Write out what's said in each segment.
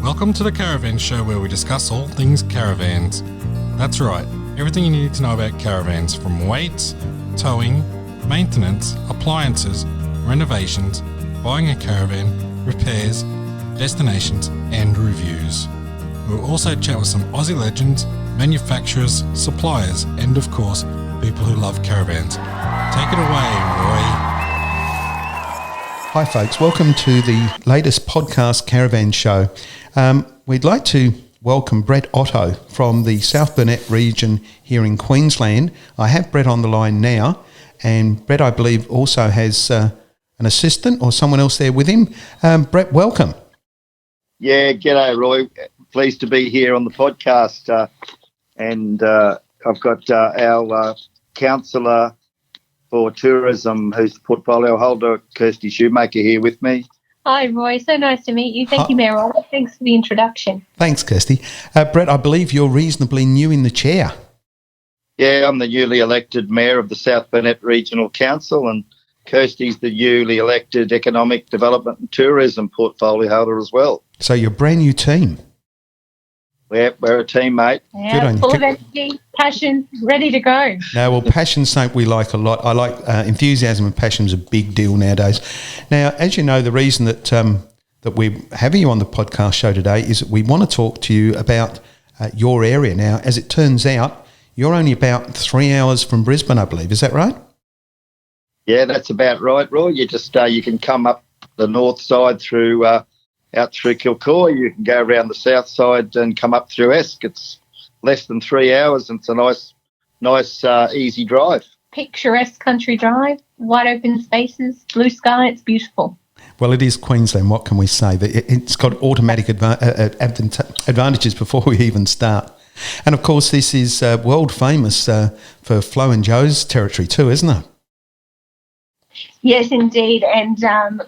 Welcome to the Caravan Show, where we discuss all things caravans. That's right, everything you need to know about caravans, from weights, towing, maintenance, appliances, renovations, buying a caravan, repairs, destinations and reviews. We'll also chat with some Aussie legends, manufacturers, suppliers and of course, people who love caravans. Take it away, Roy. Hi folks, welcome to the latest podcast Caravan Show. We'd like to welcome Brett Otto from the South Burnett region here in Queensland. I have Brett on the line now, and Brett, I believe, also has an assistant or someone else there with him. Brett, welcome. Yeah, g'day, Roy. Pleased to be here on the podcast. And I've got our Councillor for Tourism, who's the portfolio holder, Kirstie Schumacher, here with me. Hi, Roy. So nice to meet you. Thank you, Mayor. Thanks for the introduction. Thanks, Kirstie. Brett, I believe you're reasonably new in the chair. Yeah, I'm the newly elected Mayor of the South Burnett Regional Council, and Kirstie's the newly elected Economic Development and Tourism portfolio holder as well. So you're a brand new team. We're a team, mate. Yeah, Good on you. full of energy, passion, ready to go. No, well, passion's something we like a lot. I like enthusiasm and passion's a big deal nowadays. Now, as you know, the reason that that we're having you on the podcast show today is that we want to talk to you about your area. Now, as it turns out, you're only about 3 hours from Brisbane, I believe. Is that right? Yeah, that's about right, Roy. You just you can come up the north side through out through Kilcoy. You can go around the south side and come up through Esk. It's less than 3 hours, and it's a nice, easy drive. Picturesque country drive, wide open spaces, blue sky. It's beautiful. Well, it is Queensland. What can we say? It's got automatic advantages before we even start. And, of course, this is world famous for Flo and Joe's territory too, isn't it? Yes, indeed. And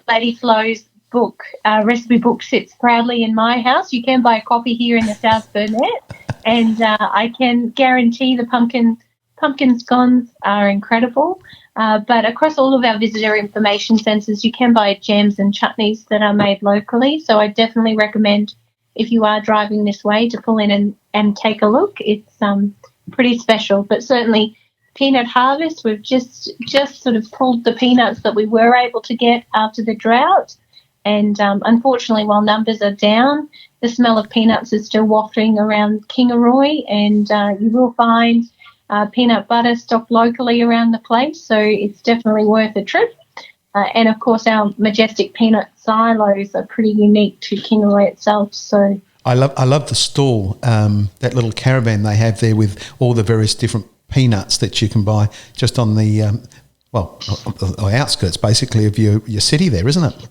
Lady Flo's book, recipe book, sits proudly in my house. You can buy a copy here in the South Burnett, and I can guarantee the pumpkin scones are incredible. But across all of our visitor information centres, you can buy jams and chutneys that are made locally. So I definitely recommend, if you are driving this way, to pull in and take a look. It's pretty special. But certainly peanut harvest, we've just sort of pulled the peanuts that we were able to get after the drought. And unfortunately, while numbers are down, the smell of peanuts is still wafting around Kingaroy, and you will find peanut butter stocked locally around the place, so it's definitely worth a trip. And, of course, our majestic peanut silos are pretty unique to Kingaroy itself. So I love the stall, that little caravan they have there with all the various different peanuts that you can buy just on the, on the outskirts, basically, of your city there, isn't it?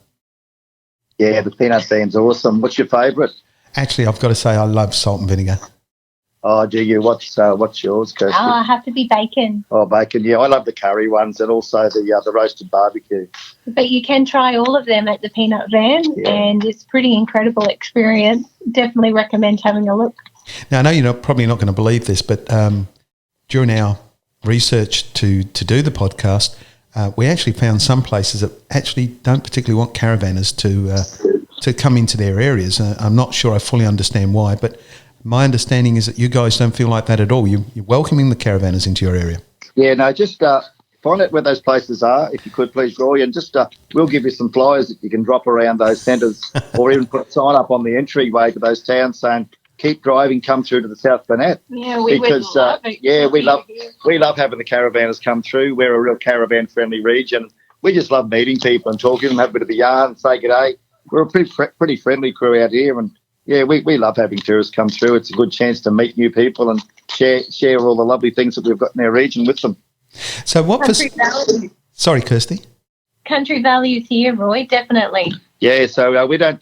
Yeah, the peanut band's awesome. What's your favourite? Actually, I've got to say I love salt and vinegar. Oh, do you? What's yours, Kirstie? I have to be bacon. Oh, bacon. Yeah, I love the curry ones and also the roasted barbecue. But you can try all of them at the Peanut Van, and it's a pretty incredible experience. Definitely recommend having a look. Now, I know you're probably not going to believe this, but during our research to do the podcast, we actually found some places that actually don't particularly want caravanners to come into their areas. I'm not sure I fully understand why, but my understanding is that you guys don't feel like that at all. You're welcoming the caravanners into your area. Yeah, no, just find out where those places are, if you could, please, Roy, and just we'll give you some flyers that you can drop around those centres or even put a sign up on the entryway to those towns saying, keep driving, come through to the South Burnett. Yeah, we would love it. Yeah, we love having the caravanners come through. We're a real caravan-friendly region. We just love meeting people and talking to them, have a bit of a yarn, say good day. We're a pretty friendly crew out here, and yeah, we love having tourists come through. It's a good chance to meet new people and share all the lovely things that we've got in our region with them. So Sorry, Kirstie. Country values here, Roy, definitely. Yeah, so we don't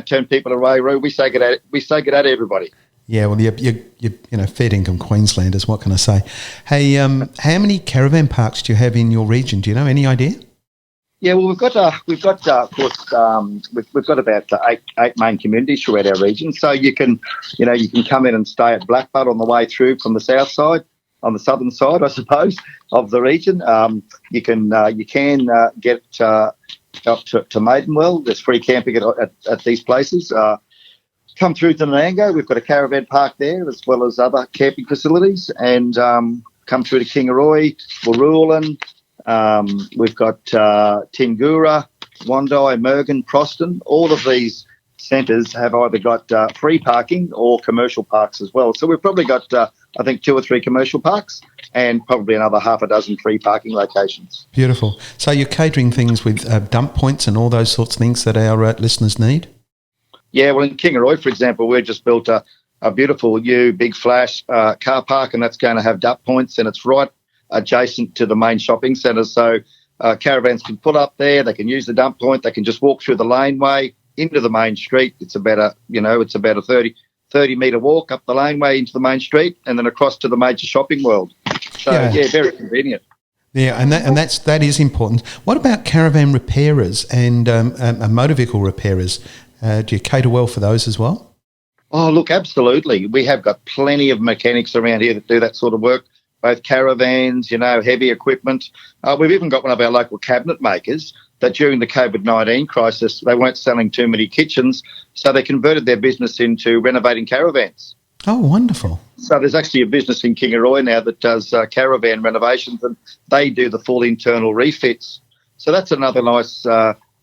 turn people away, Roy. We say good day. We say good day to everybody. Yeah, well, you're fair income Queenslanders. What can I say? Hey, how many caravan parks do you have in your region? Do you know? Any idea? Yeah, well, we've got of course, we've got about eight main communities throughout our region. So you can come in and stay at Blackbutt on the way through from the south side, on the southern side, I suppose, of the region. You can get up to Maidenwell. There's free camping at these places. come through to Nanango. We've got a caravan park there as well as other camping facilities, and come through to Kingaroy, Waroolan. We've got Tingura, Wandai, Mergen, Proston. All of these centres have either got free parking or commercial parks as well. So we've probably got, I think, 2 or 3 commercial parks and probably another half a dozen free parking locations. Beautiful. So you're catering things with dump points and all those sorts of things that our listeners need? Yeah, well, in Kingaroy, for example, we've just built a beautiful new big flash car park, and that's going to have dump points, and it's right adjacent to the main shopping centre. So caravans can pull up there, they can use the dump point, they can just walk through the laneway into the main street. It's about a 30 metre walk up the laneway into the main street and then across to the major shopping world. So, yeah very convenient. Yeah, and that is important. What about caravan repairers and motor vehicle repairers? Do you cater well for those as well? Oh, look, absolutely. We have got plenty of mechanics around here that do that sort of work, both caravans, heavy equipment. We've even got one of our local cabinet makers that during the COVID-19 crisis, they weren't selling too many kitchens, so they converted their business into renovating caravans. Oh, wonderful. So there's actually a business in Kingaroy now that does caravan renovations, and they do the full internal refits. So that's another nice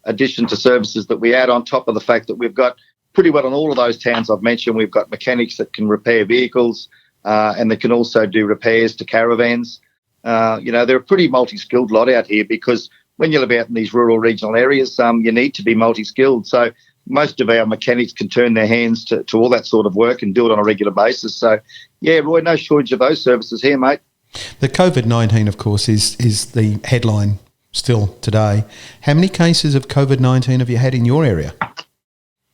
addition to services that we add on top of the fact that we've got pretty well in all of those towns I've mentioned, we've got mechanics that can repair vehicles and they can also do repairs to caravans. They're a pretty multi-skilled lot out here because when you live out in these rural regional areas, you need to be multi-skilled. So most of our mechanics can turn their hands to all that sort of work and do it on a regular basis. So, yeah, Roy, no shortage of those services here, mate. The COVID-19, of course, is the headline still today. How many cases of COVID-19 have you had in your area?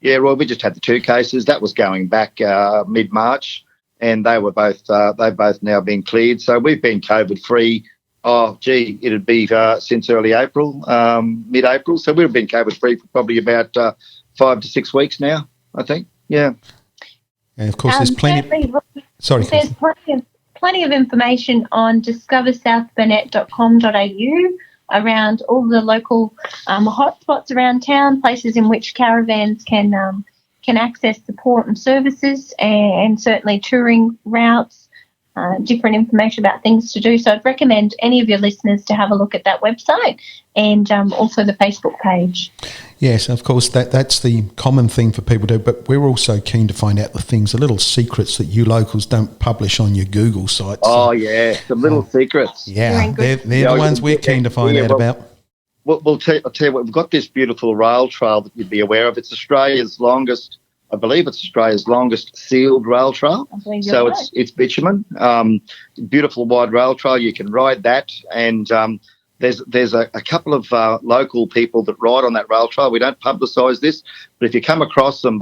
Yeah, Roy, we just had the 2 cases. That was going back mid-March, and they've both now been cleared. So we've been COVID-free. It'd be since early April, mid-April. So we've been COVID-free for probably about 5 to 6 weeks now, I think. Yeah. And of course, there's plenty. Sorry, there's plenty of information on discoversouthburnett.com.au around all the local hotspots around town, places in which caravans can access support and services, and certainly touring routes. Different information about things to do. So I'd recommend any of your listeners to have a look at that website and also the Facebook page. Yes, of course, that's the common thing for people to do, but we're also keen to find out the things, the little secrets that you locals don't publish on your Google sites. Oh, yeah, the little secrets. Yeah, they're the ones we're keen to find out about. I'll tell you what, we've got this beautiful rail trail that you'd be aware of. It's Australia's longest sealed rail trail. So right. It's bitumen. Beautiful wide rail trail. You can ride that, and there's a couple of local people that ride on that rail trail. We don't publicise this, but if you come across them,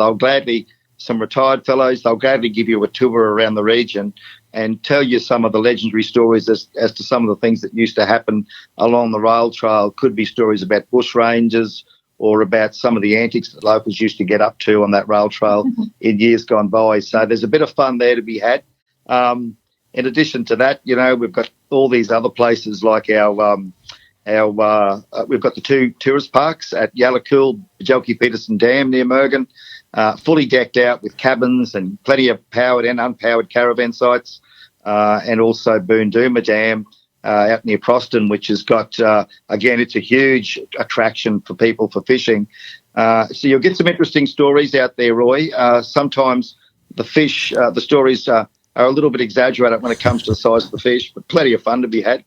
some retired fellows, they'll gladly give you a tour around the region and tell you some of the legendary stories as to some of the things that used to happen along the rail trail. Could be stories about bush rangers, or about some of the antics that locals used to get up to on that rail trail in years gone by. So there's a bit of fun there to be had. In addition to that, we've got all these other places like we've got the 2 tourist parks at Yallacool, Bajelki Peterson Dam near Mergen, fully decked out with cabins and plenty of powered and unpowered caravan sites, and also Boondooma Dam, out near Proston, which has got, again, it's a huge attraction for people for fishing. So you'll get some interesting stories out there, Roy. Sometimes the stories are a little bit exaggerated when it comes to the size of the fish, but plenty of fun to be had.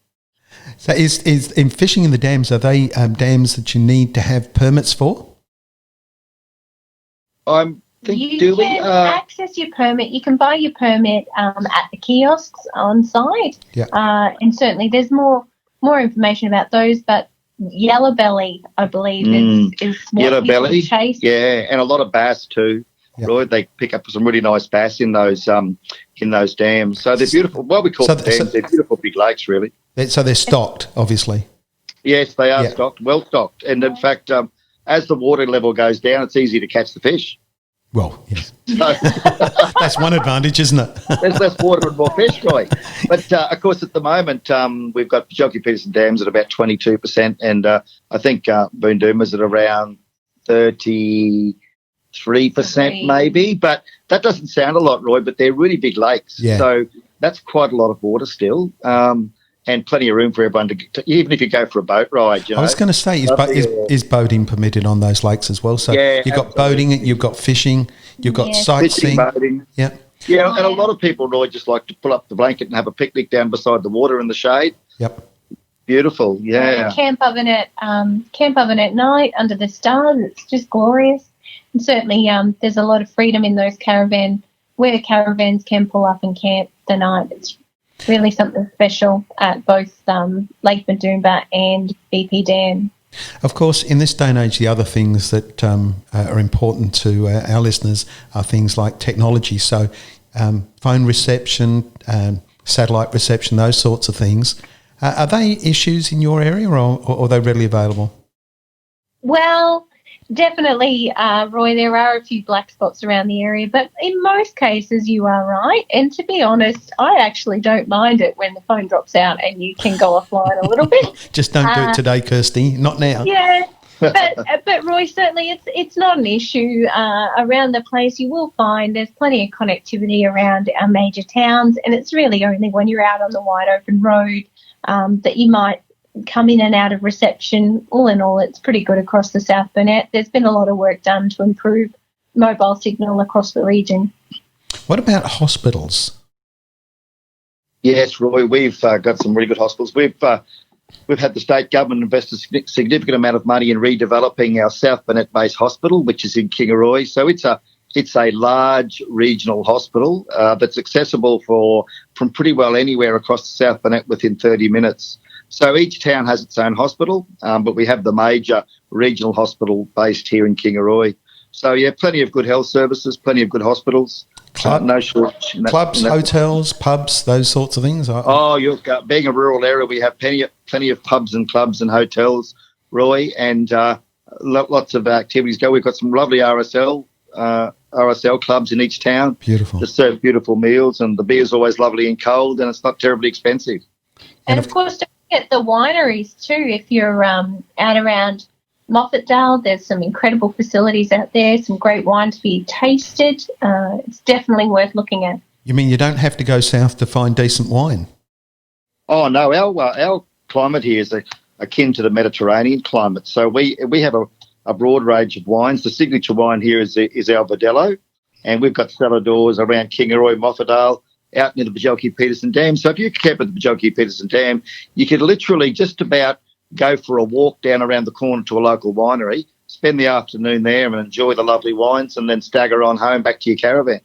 So is in fishing in the dams, are they dams that you need to have permits for? You can access your permit. You can buy your permit at the kiosks on site. Yeah. And certainly there's more information about those, but yellow belly, I believe, is what yellow belly chase. Yeah, and a lot of bass too. Yep. Right, they pick up some really nice bass in those dams. So they're beautiful. What we call dams, they're beautiful big lakes, really. So they're stocked, obviously. Yes, they are stocked, well stocked, and in fact, as the water level goes down, it's easy to catch the fish. Well, yes. That's one advantage, isn't it? There's less water and more fish, right? But, of course, at the moment, we've got Bajelki Peterson Dams at about 22%, and I think Boondooma's at around 30%. 3% maybe, but that doesn't sound a lot, Roy, but they're really big lakes. Yeah. So that's quite a lot of water still, and plenty of room for everyone to even if you go for a boat ride. You know? I was going to say, is boating permitted on those lakes as well? So Yeah, you've got absolutely. boating, you've got fishing, you've got Fishing, sightseeing. boating. Yeah. Yeah, and a lot of people, Roy, just like to pull up the blanket and have a picnic down beside the water in the shade. Yep. Beautiful, yeah. Camp oven at night under the stars. It's just glorious. And certainly, there's a lot of freedom in those where caravans can pull up and camp the night. It's really something special at both Lake Madoomba and BP Dam. Of course, in this day and age, the other things that are important to our listeners are things like technology. So phone reception, satellite reception, those sorts of things. Are they issues in your area or are they readily available? Well, definitely, Roy, there are a few black spots around the area, but in most cases you are right. And to be honest, I actually don't mind it when the phone drops out and you can go offline a little bit. Just don't do it today, Kirstie. Not now. Yeah, but Roy, certainly it's not an issue around the place. You will find there's plenty of connectivity around our major towns, and it's really only when you're out on the wide open road that you might come in and out of reception. All in all, it's pretty good across the South Burnett. There's been a lot of work done to improve mobile signal across the region. What about hospitals? Yes, Roy, we've got some really good hospitals. We've had the state government invest a significant amount of money in redeveloping our South Burnett-based hospital, which is in Kingaroy. So it's a large regional hospital that's accessible from pretty well anywhere across the South Burnett within 30 minutes. So each town has its own hospital, but we have the major regional hospital based here in Kingaroy. So, yeah, plenty of good health services, plenty of good hospitals. No shortage. Clubs, hotels, pubs, those sorts of things? Being a rural area, we have plenty of pubs and clubs and hotels, Roy, and lots of activities go. We've got some lovely RSL clubs in each town. Beautiful. That serve beautiful meals, and the beer's always lovely and cold, and it's not terribly expensive. And, of course, don't forget the wineries too. If you're out around Moffatdale, there's some incredible facilities out there, some great wine to be tasted. It's definitely worth looking at. You mean you don't have to go south to find decent wine? Oh, no, our climate here is akin to the Mediterranean climate. So we have a broad range of wines. The signature wine here is our Verdelho, and we've got cellar doors around Kingaroy, Moffatdale, out near the Bajelki-Peterson Dam. So if you camp at the Bajelki-Peterson Dam, you could literally just about go for a walk down around the corner to a local winery, spend the afternoon there and enjoy the lovely wines, and then stagger on home back to your caravan.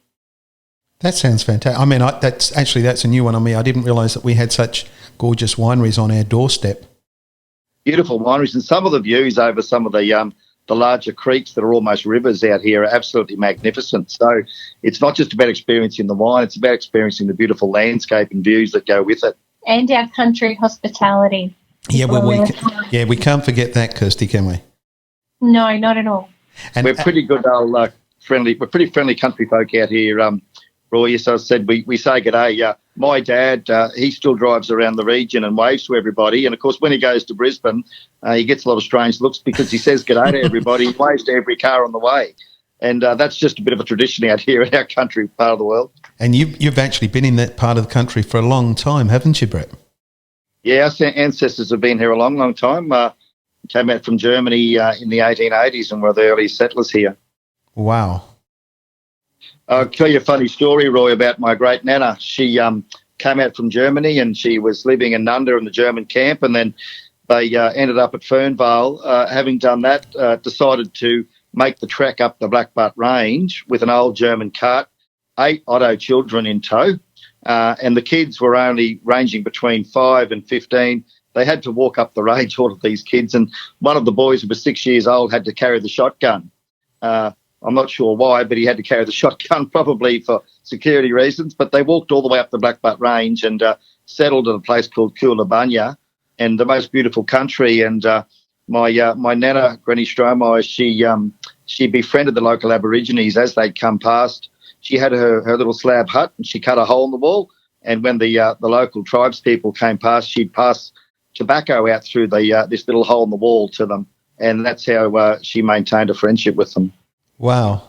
That sounds fantastic. I mean, that's a new one on me. I didn't realise that we had such gorgeous wineries on our doorstep. Beautiful wineries, and some of the views over some of the larger creeks that are almost rivers out here are absolutely magnificent. So it's not just about experiencing the wine, it's about experiencing the beautiful landscape and views that go with it. And our country hospitality. Yeah, we can't forget that, Kirstie, can we? No, not at all. And we're pretty good, friendly. We're pretty friendly country folk out here, Roy. As I said, we say g'day. My dad, he still drives around the region and waves to everybody. And of course, when he goes to Brisbane, he gets a lot of strange looks because he says g'day to everybody. He waves to every car on the way, and that's just a bit of a tradition out here in our country part of the world. And you've actually been in that part of the country for a long time, haven't you, Brett? Yeah, our ancestors have been here a long, long time. Came out from Germany in the 1880s and were the early settlers here. Wow. I'll tell you a funny story, Roy, about my great nana. She came out from Germany and she was living in Nunda in the German camp, and then they ended up at Fernvale. Having done that, decided to make the trek up the Blackbutt Range with an old German cart, 8 Otto children in tow. And the kids were only ranging between 5 and 15. They had to walk up the range, all of these kids, and one of the boys who was 6 years old had to carry the shotgun. I'm not sure why, but he had to carry the shotgun probably for security reasons. But they walked all the way up the Blackbutt Range and settled at a place called Coolangatta, and the most beautiful country. And my nana, Granny Stromeyer, she befriended the local Aborigines as they'd come past. She had her little slab hut and she cut a hole in the wall, and when the local tribes people came past, she'd pass tobacco out through this little hole in the wall to them, and that's how she maintained a friendship with them. Wow.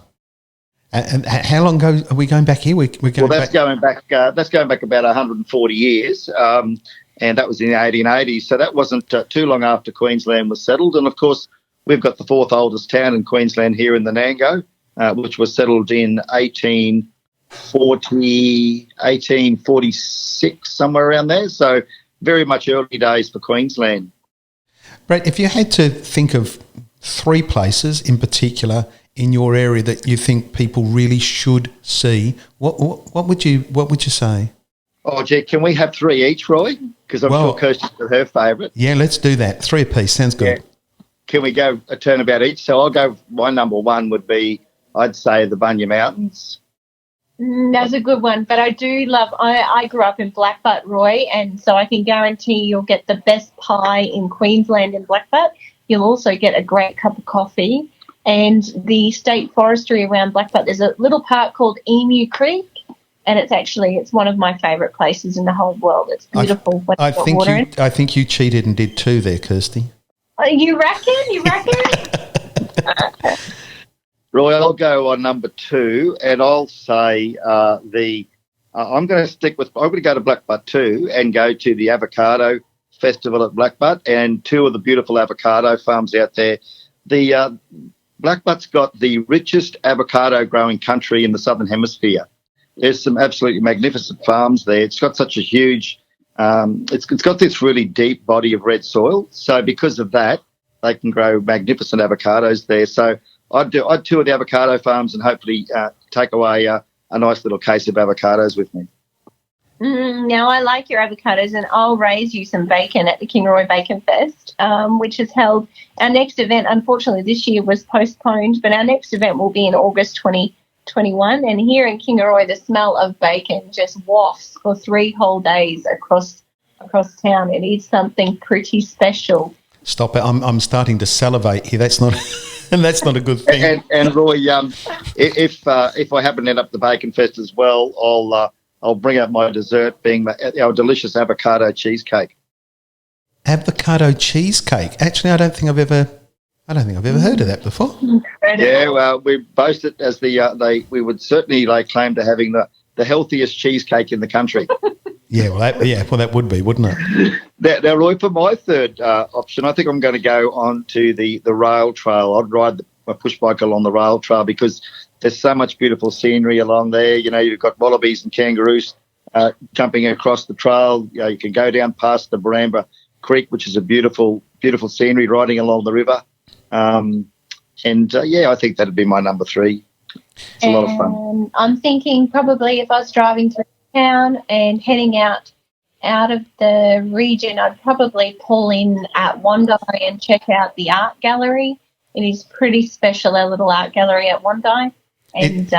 And how long ago are we going back here? We're going That's going back about 140 years, and that was in the 1880s. So that wasn't too long after Queensland was settled. And of course, we've got the fourth oldest town in Queensland here in the Nango, which was settled in 1846, somewhere around there. So very much early days for Queensland. Brett, if you had to think of 3 places in particular in your area that you think people really should see, what would you say? Oh, gee, can we have 3 each, Roy? Because I'm sure Kirstie's got her favourite. Yeah, let's do that. 3 apiece. Sounds good. Yeah. Can we go a turnabout each? So I'll go, my number 1 would be, I'd say, the Bunya Mountains. That's a good one, but I do love, I grew up in Blackbutt, Roy, and so I can guarantee you'll get the best pie in Queensland in Blackbutt. You'll also get a great cup of coffee. And the state forestry around Blackbutt, there's a little park called Emu Creek, and it's one of my favourite places in the whole world. It's beautiful. I think you cheated and did 2 there, Kirstie. You reckon? Roy, I'll go on number 2, and I'll say I'm going to go to Blackbutt too, and go to the Avocado Festival at Blackbutt, and 2 of the beautiful avocado farms out there. The Blackbutt's got the richest avocado growing country in the Southern Hemisphere. There's some absolutely magnificent farms there. It's got such a huge, it's got this really deep body of red soil. So because of that, they can grow magnificent avocados there. So I'd tour the avocado farms and hopefully take away a nice little case of avocados with me. Now, I like your avocados, and I'll raise you some bacon at the Kingaroy Bacon Fest, which is held. Our next event, unfortunately, this year was postponed, but our next event will be in August 2021. And here in Kingaroy, the smell of bacon just wafts for 3 whole days across town. It is something pretty special. Stop it! I'm starting to salivate here. That's not. And that's not a good thing. And Roy, if I happen to end up the Bacon Fest as well, I'll bring out my dessert, being our delicious avocado cheesecake. Avocado cheesecake. Actually, I don't think I've ever heard of that before. Incredible. Yeah, well, we boast it as we would certainly lay claim to having the healthiest cheesecake in the country. Yeah, well, that would be, wouldn't it? Now, Roy, for my third option, I think I'm going to go on to the rail trail. I'd ride my push bike along the rail trail because there's so much beautiful scenery along there. You know, you've got wallabies and kangaroos jumping across the trail. You know, you can go down past the Barambra Creek, which is a beautiful, beautiful scenery riding along the river. I think that'd be my number 3. It's a lot of fun. I'm thinking probably if I was driving through town and heading out of the region, I'd probably pull in at Wondai and check out the art gallery. It is pretty special, our little art gallery at Wondai. And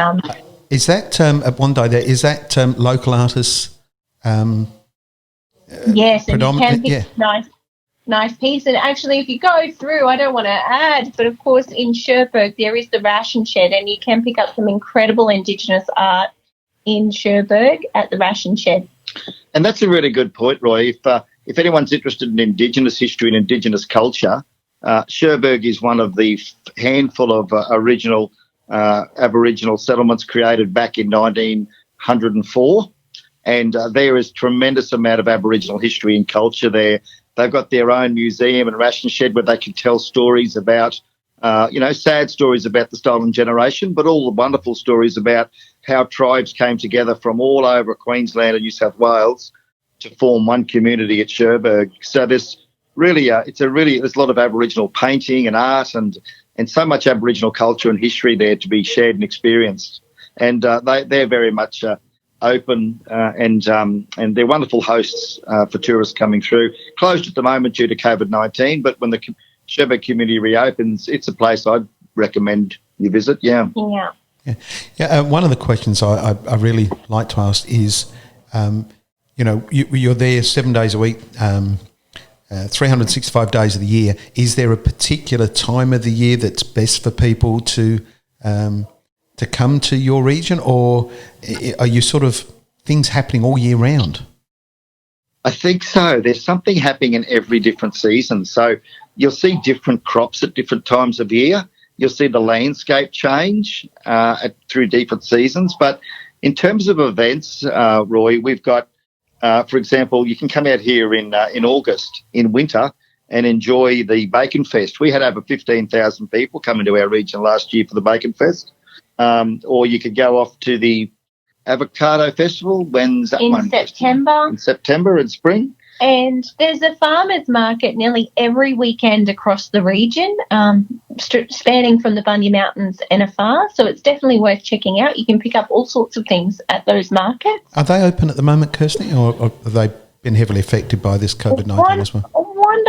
is that at Wondai there? Is that local artists? Yes, and you can pick nice piece. And actually, if you go through, I don't want to add, but of course in Cherbourg there is the Ration Shed, and you can pick up some incredible Indigenous art in Cherbourg at the Ration Shed. And that's a really good point, Roy. If anyone's interested in Indigenous history and Indigenous culture, Cherbourg is one of the handful of original Aboriginal settlements created back in 1904, and there is tremendous amount of Aboriginal history and culture there. They've got their own museum and ration shed where they can tell stories about, sad stories about the stolen generation, but all the wonderful stories about how tribes came together from all over Queensland and New South Wales to form one community at Cherbourg. So there's really, there's a lot of Aboriginal painting and art and so much Aboriginal culture and history there to be shared and experienced. And they're very much open and they're wonderful hosts for tourists coming through. Closed at the moment due to COVID-19, but when the Cherbourg community reopens, it's a place I'd recommend you visit. Yeah. One of the questions I really like to ask is, you're there 7 days a week, 365 days of the year. Is there a particular time of the year that's best for people to come to your region, or are you sort of things happening all year round? I think so. There's something happening in every different season. So you'll see different crops at different times of year. you'll see the landscape change through different seasons. But in terms of events, Roy, we've got, for example, you can come out here in August, in winter, and enjoy the Bacon Fest. We had over 15,000 people come into our region last year for the Bacon Fest. Or you could go off to the Avocado Festival. When's that one? September. In September, in spring. And there's a farmers market nearly every weekend across the region, spanning from the Bundy Mountains and afar. So it's definitely worth checking out. You can pick up all sorts of things at those markets. Are they open at the moment, Kirstie, or have they been heavily affected by this COVID-19 as well?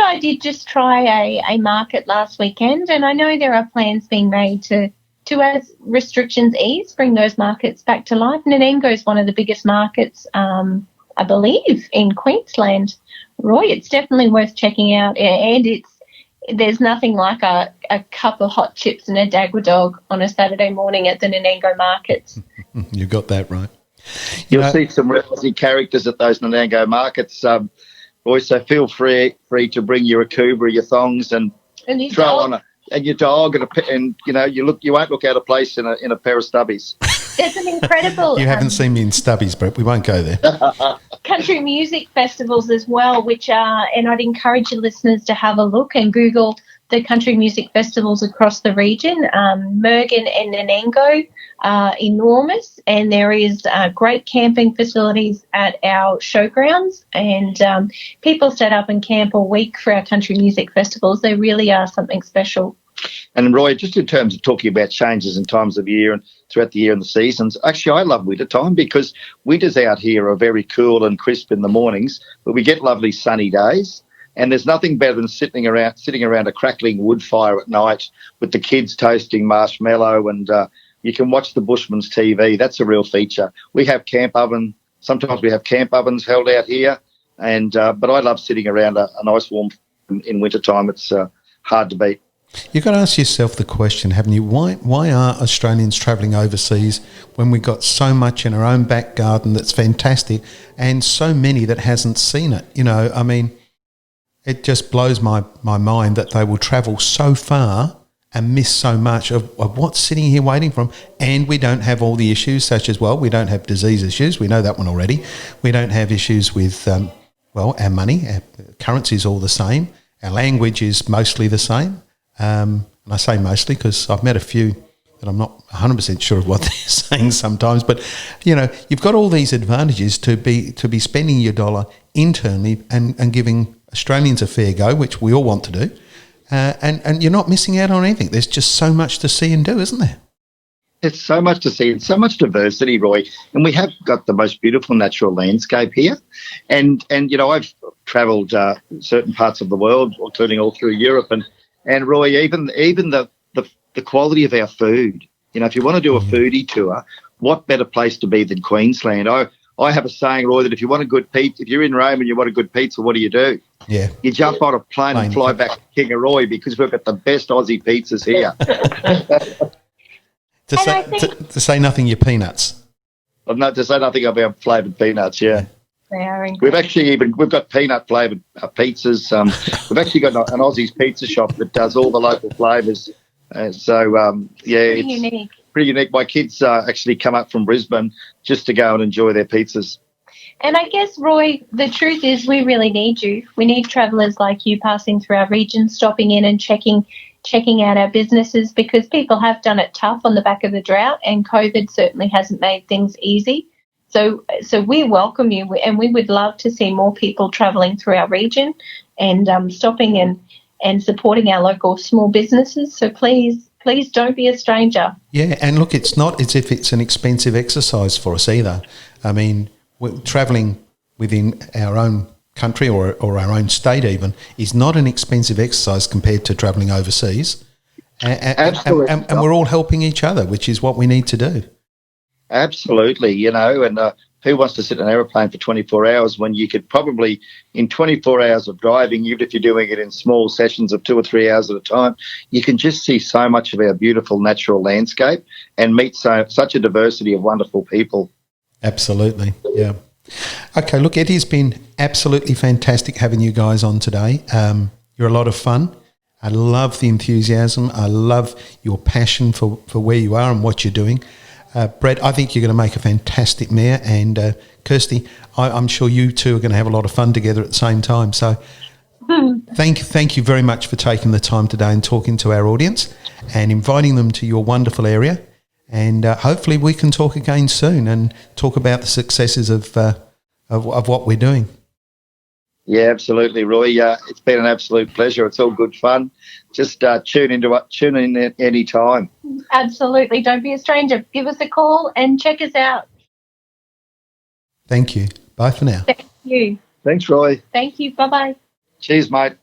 I did just try a market last weekend, and I know there are plans being made to as restrictions ease, bring those markets back to life. Nanango is one of the biggest markets, I believe, in Queensland. Roy, it's definitely worth checking out, and there's nothing like a cup of hot chips and a Dagwa dog on a Saturday morning at the Nanango markets. You got that right. You'll see some real Aussie characters at those Nanango markets, Roy, so feel free to bring your akuba, your thongs, and throw dog. And your dog, and you won't look out of place in a pair of stubbies. There's an incredible. You haven't seen me in stubbies, Brett. We won't go there. Country music festivals as well, which are, and I'd encourage your listeners to have a look and Google the country music festivals across the region. Mergen and Nanango are enormous, and there is great camping facilities at our showgrounds, and people set up and camp all week for our country music festivals. They really are something special. And Roy, just in terms of talking about changes in times of year and throughout the year and the seasons, actually I love winter time because winters out here are very cool and crisp in the mornings, but we get lovely sunny days. And there's nothing better than sitting around a crackling wood fire at night with the kids toasting marshmallow, and you can watch the Bushman's TV. That's a real feature. We have camp oven. Sometimes we have camp ovens held out here, and but I love sitting around a nice warm in wintertime. It's hard to beat. You've got to ask yourself the question, haven't you? Why are Australians travelling overseas when we've got so much in our own back garden that's fantastic and so many that hasn't seen it? I mean, it just blows my mind that they will travel so far and miss so much of what's sitting here waiting for them. And we don't have all the issues such as, we don't have disease issues. We know that one already. We don't have issues with, our money. Our currency is all the same. Our language is mostly the same. And I say mostly because I've met a few that I'm not 100% sure of what they're saying sometimes. But, you've got all these advantages to be spending your dollar internally and giving Australians a fair go, which we all want to do. And you're not missing out on anything. There's just so much to see and do, isn't there? It's so much to see and so much diversity, Roy. And we have got the most beautiful natural landscape here. And I've travelled certain parts of the world, including all through Europe. And Roy, even the quality of our food. If you want to do a foodie tour, what better place to be than Queensland? I have a saying, Roy, that if you want a good pizza, if you're in Rome and you want a good pizza, what do? Yeah. You jump on a plane and fly back to Kingaroy because we've got the best Aussie pizzas here. To say nothing, your peanuts. To say nothing about flavoured peanuts, yeah. They are incredible. We've got peanut flavoured pizzas. We've actually got an Aussie's pizza shop that does all the local flavours. It's unique. Pretty unique. My kids actually come up from Brisbane just to go and enjoy their pizzas. And I guess, Roy, the truth is we really need you. We need travellers like you passing through our region, stopping in and checking out our businesses, because people have done it tough on the back of the drought, and COVID certainly hasn't made things easy. So we welcome you, and we would love to see more people travelling through our region and stopping and supporting our local small businesses. So please don't be a stranger. Yeah, and look, it's not as if it's an expensive exercise for us either. I mean, travelling within our own country or our own state even is not an expensive exercise compared to travelling overseas. Absolutely. And we're all helping each other, which is what we need to do. Absolutely, and who wants to sit in an aeroplane for 24 hours when you could probably, in 24 hours of driving, even if you're doing it in small sessions of 2 or 3 hours at a time, you can just see so much of our beautiful natural landscape and meet such a diversity of wonderful people. Absolutely, yeah. Okay, look, it has been absolutely fantastic having you guys on today. You're a lot of fun. I love the enthusiasm. I love your passion for where you are and what you're doing. Brett, I think you're going to make a fantastic mayor, and Kirstie, I'm sure you two are going to have a lot of fun together at the same time. So thank you very much for taking the time today and talking to our audience and inviting them to your wonderful area. And hopefully we can talk again soon and talk about the successes of what we're doing. Yeah, absolutely, Roy. It's been an absolute pleasure. It's all good fun. Just tune in at any time. Absolutely. Don't be a stranger. Give us a call and check us out. Thank you. Bye for now. Thank you. Thanks, Roy. Thank you. Bye-bye. Cheers, mate.